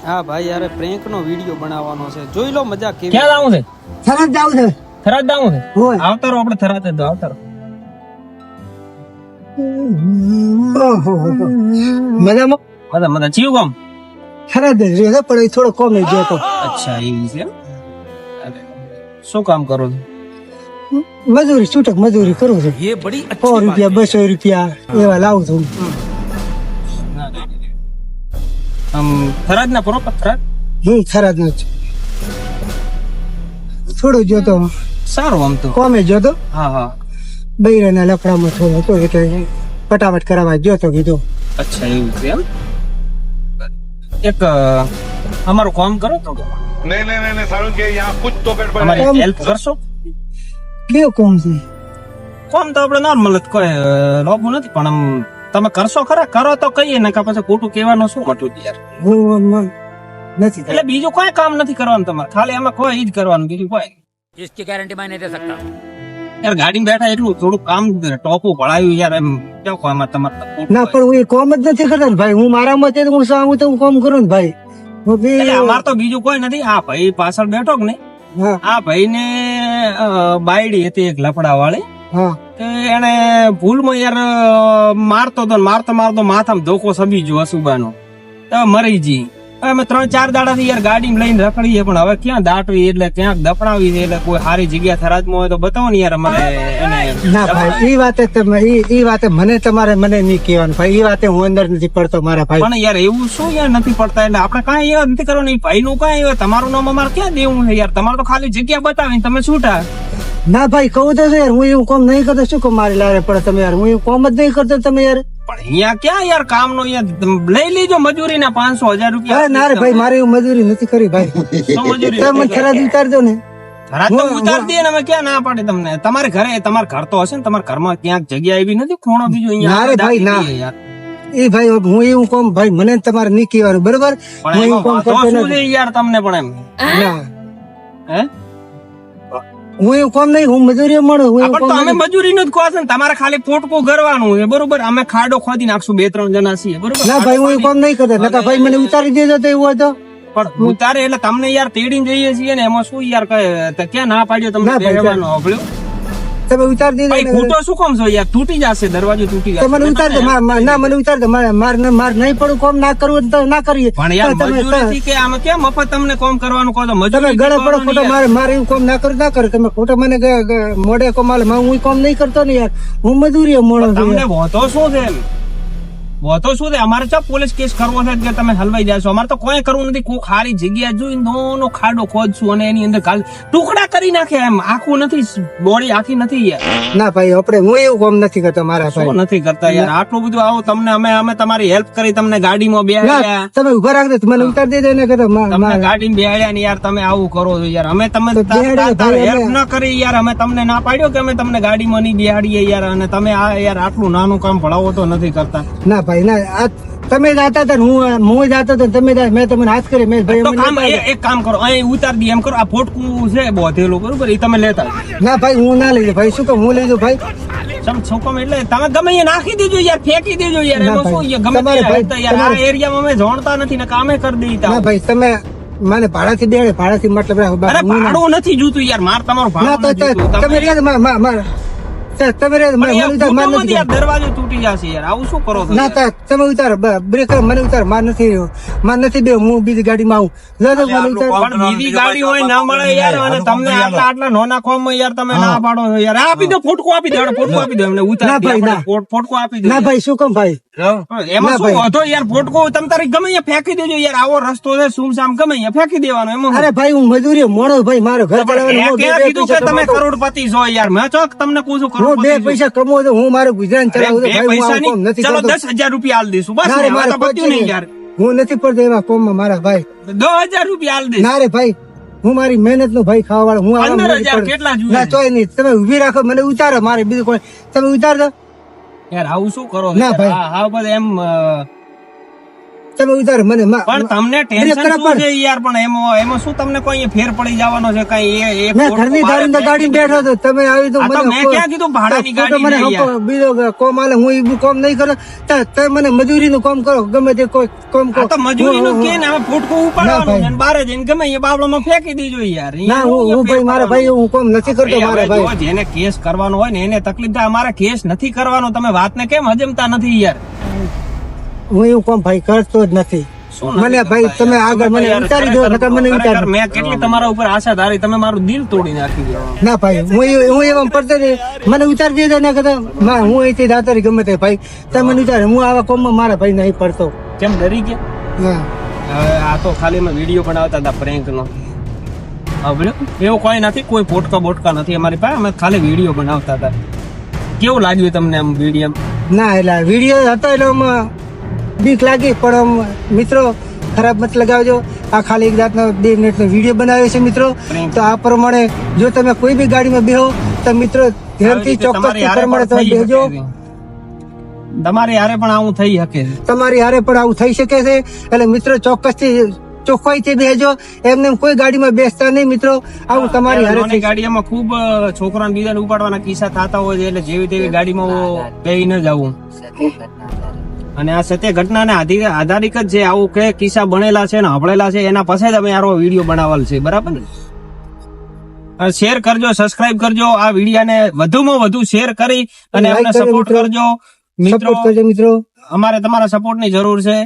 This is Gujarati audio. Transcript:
હા ભાઈ યાર પ્રેન્ક નો વિડિયો બનાવવાનો છે, જોઈ લો મજા કેવી. ક્યાં જાવું છે? થરાદ જાવું છે. થરાદ જાવું છે? હોય. આવતારો આપણે થરાદ જ આવતારો. ઓહો મજામાં મજા મજા ચિયું ગામ? થરાદ જ રહે પણ એ થોડો કોમે ગયો તો. અચ્છા એવું છે એમ? અરે, શું કામ કરો છો? મજૂરી છૂટક મજૂરી કરું છું. ये बड़ी 100 રૂપિયા 200 રૂપિયા એવા લાવું છું. થરાદ ના પ્રોપર થરાદ? હું થરાદ નો છું. થોડું જોતો સારું આમ તો. કોમે જોતો હા હા. બૈરાના લફડામાં થોડો હતો એટલે ફટાફટ કરાવવા જોતો કીધું. અચ્છા એવું છે એમ? એક અમારું કામ કરો તો नहीं नहीं नहीं सारुण के यहाँ कुछ तो गड़बड़ है। અમારી હેલ્પ કરશો? કેવું કોમ છે? કામ તો આપણે નોર્મલ જ કોઈ લોભું નથી, પણ આમ તમે કરશો ખરા? કરો તો કહીએ ને કે પછી ખોટું કહેવાનું શું મટું યાર. હું નથી એટલે બીજું કોઈ કામ નથી કરવાનું તમારે, ખાલી આમાં કોઈ ઈ જ કરવાનું, બીજું કોઈ. इसकी गारंटी मैं नहीं दे सकता। યાર ગાડી બેઠા એટલું થોડું કામ ટોપું પડાયું યાર, એમ કેવું કામ તમારે ના પણ હું એ કોમ જ નથી કરતો ને ભાઈ. હું મારા મતે હું સામું તો હું કોમ કરું ને ભાઈ. હું બી- એટલે અમાર તો બીજું કોઈ નથી. આ ભાઈ પાછળ બેઠો કે નહીં, હા આ ભાઈ ને બાયડી હતી એક લફડા વાળી, હા એને ભૂલમાં યાર મારતો હતો ને મારતો માથામાં ધોકો સબી ગયો અસુબાનો, તો મરી જી. હવે અમે 3-4 દાડાથી યાર ગાડી લઈને રખડીએ, પણ હવે ક્યાં દાટવી, એટલે ક્યાંક દફડાવી છે, એટલે કોઈ સારી જગ્યા થરાદમાં હોય તો બતાવો ને યાર અમારે એને. ના ભાઈ એ વાતે તમે એ વાતે મને તમારે મને નહીં કહેવાનું ભાઈ. એ વાતે હું અંદર નથી પડતો મારા ભાઈ. પણ યાર એવું શું યાર નથી પડતા, એટલે આપણે કાંઈ યાર નથી કરવાનું. ભાઈ નું કાંઈ હોય, તમારું નામ અમારે ક્યાં દેવું છે યાર? તમારે તો ખાલી જગ્યા બતાવીને તમે છૂટા. ના ભાઈ કહું તો યાર હું એવું કોમ નહીં કરતો. શું કામ મારે લારે પડે તમે યાર? હું એવું કોમ જ નહીં કરતો તમે યાર. પણ અહીંયા ક્યાં યાર કામ નો લઈ લીજો મજૂરી ના 500,000 રૂપિયા. ના રે ભાઈ મારે એવું મજૂરી નથી કરી ભાઈ. શું મજૂરી તમે મને ખરા ઉતાર દો ને. ઘરાત તો ઉતાર દે ને, અમે ક્યાં ના પાડે તમને? તમારે ઘરે તમારે ઘર તો હશે ને, તમારા ઘરમાં ક્યાંક જગ્યા એવી નથી ખૂણો બીજો ના રે ભાઈ, ના. યાર. એ ભાઈ હું એવું કોમ ભાઈ મને તમારે નહીં કહેવાનું બરોબર. પણ હું એવું એમાં કોમ વાંધો કરતો શું છે નથી. યાર તમને પણ એમ? ના હે? હું એવું કોમ નહીં. હું મજૂરી મળું. હું એવું પણ કોમ તો અમે નહીં. મજૂરી નું જ કહો છો ને, તમારે ખાલી પોટકું કરવાનું છે બરોબર. અમે ખાડો ખોદી નાખશું, 2-3 જણા છીએ બરોબર. ના ભાઈ હું એવું કોમ નહીં કરતો. નકા ભાઈ મને ઉતારી દેજો તો એવું હોય તો. પણ ઉતારે એટલે તમને યાર તેડીને જઈએ છીએ ને, એમાં શું યાર કહે ક્યાં ના પાડ્યો તમને ના ભાઈ, બેહવાનો હોભળ્યો? તમે ઉતારી દેજો ભાઈ ને. ખૂટો શું કામ છો યાર? તૂટી જશે, દરવાજો તૂટી તો મને જશે. ઉતાર દો. ના મને ઉતાર દો. માર નહીં પડું કોમ ના કરવું તો ના કરીએ. પણ યાર તમે મજૂરી કે આમાં કેમ મફત તમને કામ કરવાનું કહો છો? તમે મજૂરી ગળે પડો કરવાનું ખોટો યાર. મારે એવું કોમ ના કરો. તમે ખોટો મને મોડે કોમાલે હું કોમ નહીં કરતો ને યાર. હું મજૂરી મળો છું તમને યાર. વોતો શું છે એમ? વોતો શું છે? અમારે ચા પોલીસ કેસ કરવો છે કે તમે હલવાઈ જાશો? અમારે તો કોઈ કરવું નથી. કોઈ ખારી જગ્યા જોઈ નો ખાડો ખોદશું અને એની અંદર કાલ ટુકડા કરી નાખે, એમ આખું નથી, બોડી આખી નથી યાર. ના ભાઈ આપણે હું એવું કોમ નથી કરતો મારા ભાઈ. શું નથી કરતા યાર? આટલું બધું આવું તમને અમે તમારી હેલ્પ કરી, તમને ગાડીમાં ના બેહાડ્યા, તમે ઉભા રાખજો. મને ઉતાર દેજો ને કહેતો તમને ગાડીમાં બેહાડ્યા ને યાર તમે આવું કરો છો યાર. અમે તમે તો બેહાડ્યા ભાઈ, હેલ્પ અમે- ન કરી યાર. અમે તમને ના પાડ્યો કે અમે તમને ગાડીમાં નહીં બેહાડીએ યાર, અને તમે આ યાર આટલું નાનું કામ ભણાવો તો નથી કરતા. ના ભાઈ ના. આ તમે જાતા હતા ને હું જાતો હતો. તમે મેં તમને હાથ કરી. મેં ભાઈ તો મને કામ ઉતાર દો. એક કામ કરો, અહીં ઉતાર દી એમ કરો. આ પોટકું છે બોધેલું બરોબર, એ તમે લેતા આવજો. ના ભાઈ હું ના લઈ જાઉં ભાઈ. શું કામ હું લઈ જાઉં ભાઈ? શું કામ એટલે તમે ગમે અહીંયા નાખી દેજો યાર, ફેંકી દેજો યાર. ના એમાં શું ભાઈ, યાર, ગમે તમારે ત્યાં ભાઈ, હેલતા યાર. આ તમારે- એરિયામાં અમે જાણતા નથી ને કામે કરી દઈ ના ભાઈ તમે મને ભાડાથી બેડે. ભાડાથી મતલબ અરે હું ના- ભાડું નથી જોતું યાર, માર તમારું ના ભાડું તો નથી જોતું. તમે તમે રહ્યા તમે રહ્યા પણ મને યાર ઉતાર માર ફૂટોમાંથી નથી. યાર દરવાજો તૂટી જશે યાર. આવું શું કરો છો ના યાર? તમે ઉતારો બ્રેક મને ઉતાર. માર નથી બે. હું બીજી ગાડીમાં આવું. લો તો મને ઉતાર. પણ બીજી ગાડી હોય ના મળે યાર, અને તમને આટલા નોના કોમમાં યાર તમે ના પાડો છો યાર. આપી દો, ફોટકો આપી દો, ફોટકો આપી દો એમને ઉતાર ના ભાઈ, દે, ના. ફોટકો આપી દો ના ભાઈ શું કામ ભાઈ? એમાં ના શું ભાઈ. વાંધો યાર? ફોટકો તમે તારી ગમે અહીંયા ફેંકી દેજો યાર. આવો રસ્તો છે સુમસામ, ગમે અહીંયા ફેંકી દેવાનો. એમાં અરે ભાઈ હું મજૂરી મોડો ભાઈ. મારો ઘર ચલાવવાનું. હું ક્યાં બે કીધું કે પૈસા તમે કમાતો. કરોડપતિ છો યાર? મેં ચોક તમને પૂછું હું બે કરોડપતિ છો. પૈસા કમાવું છું. હું મારું ગુજરાન ચલાવું છું. બે ભાઈ હું પૈસા આવું કોમ નહીં, નથી ચલો કરતો. 10,000 રૂપિયા આલ દઈશું બસ. ના રે હવે મારે તો પત્યું નહીં યાર. હું નથી પડતો એવા કોમમાં મારા ભાઈ. 10,000 રૂપિયા આલ દઈશ. ના રે ભાઈ હું મારી મહેનત નું ભાઈ ખાવા વાળો. હું આવા 15,000 મોડી કેટલા પડું. જોઈએ? ના ચોય નહીં. તમે ઉભી રાખો. મને ઉતારો. મારે બીજું કોઈ તમે ઉતાર દો. યાર આવું શું કરો છો ના યાર? ભાઈ. હા હા, બસ એમ તમે ઉતારો મને પણ તમને ટેન્શન શું છે યાર? પણ એમાં શું તમને કોઈ ફેર પડી જવાનો છે? કઈ મેં ઘરની ધારીને ગાડી બેઠો હતો, તમે આવી તો મેં ક્યાં કીધું ભાડાની ગાડી મને નહીં યાર. બીજો કોમ આલે, હું ઈ કોમ નહીં કરો. તમે મને મજૂરીનું કામ કરો, ગમે તે કોઈ કામ કરો. આ તો મજૂરીનું કે ને હવે ફૂટકું ઉપાડવાનું છે ને બારે જઈને ગમે એ બાવળામાં ફેંકી દીધો યાર. ના હું ભાઈ મારા ભાઈ હું કામ નથી કરતો મારા ભાઈ. જો જેને કેસ કરવાનો હોય ને એને તકલીફ થાય. અમારે કેસ નથી કરવાનો. તમે વાતને કેમ હજમતા નથી યાર? હું એવું કામ ભાઈ કરતો જ નથી. મને ભાઈ તમે આગળ મને ઉતારી દો, નકર મને ઉતારી દો. મેં કેટલી તમારા ઉપર આશા ધારી, તમે મારું દિલ તોડી નાખી દો. ના ભાઈ હું એવા પડતો નહીં. મને ઉતારી દેજો ને કદા હું અહીંથી દાતારી ગમે તે ભાઈ તમે મને ઉતારે. હું આવા કોમમાં મારા ભાઈ નહીં પડતો. કેમ ડરી ગયા? હા હવે આ તો ખાલી અમે વિડીયો બનાવતા હતા પ્રેન્ક નો. એવું કોઈ નથી, કોઈ પોટકા બોટકા નથી અમારી પાસે. અમે ખાલી વિડીયો બનાવતા હતા. કેવું લાગ્યું તમને આમ વિડીયો? ના એટલે વિડીયો હતો એટલે આમાં બીક લાગી, પણ આમ મિત્રો ખરાબ મત લગાવજો. આ ખાલી એક જાતનો 2 મિનિટનો વિડીયો બનાવ્યો છે મિત્રો. તો આ પ્રમાણે જો તમે કોઈ બી ગાડીમાં બેહો તો મિત્રો ધ્યાનથી ચોક્કસથી પ્રમાણે તમે બેહજો. તમારી હારે પણ આવું થઈ શકે છે. તમારી હારે પણ આવું થઈ શકે છે. એટલે મિત્રો ચોક્કસથી ચોખ્ખાઈથી બેહજો. એમને કોઈ ગાડીમાં બેસતા નહીં મિત્રો. આવું તમારી હારે થઈ શકે. ગાડીમાં ખૂબ છોકરાને બીજાને ઉપાડવાના કિસ્સા થતા હોય છે. એટલે જેવી તેવી ગાડીમાં બેહી ન જવું. અને આ સત્ય ઘટનાને આધારિત જ છે. આવું કે કિસ્સા બનેલા છે ને હપડેલા છે એના પછી તમે આરો વિડીયો બનાવેલ છે. બરાબર ને? શેર કરજો, સબસ્ક્રાઇબ કરજો. આ વિડીયાને વધુમાં વધુ શેર કરી અને અમને સપોર્ટ કરજો મિત્રો. મિત્રો અમારે તમારા સપોર્ટની જરૂર છે.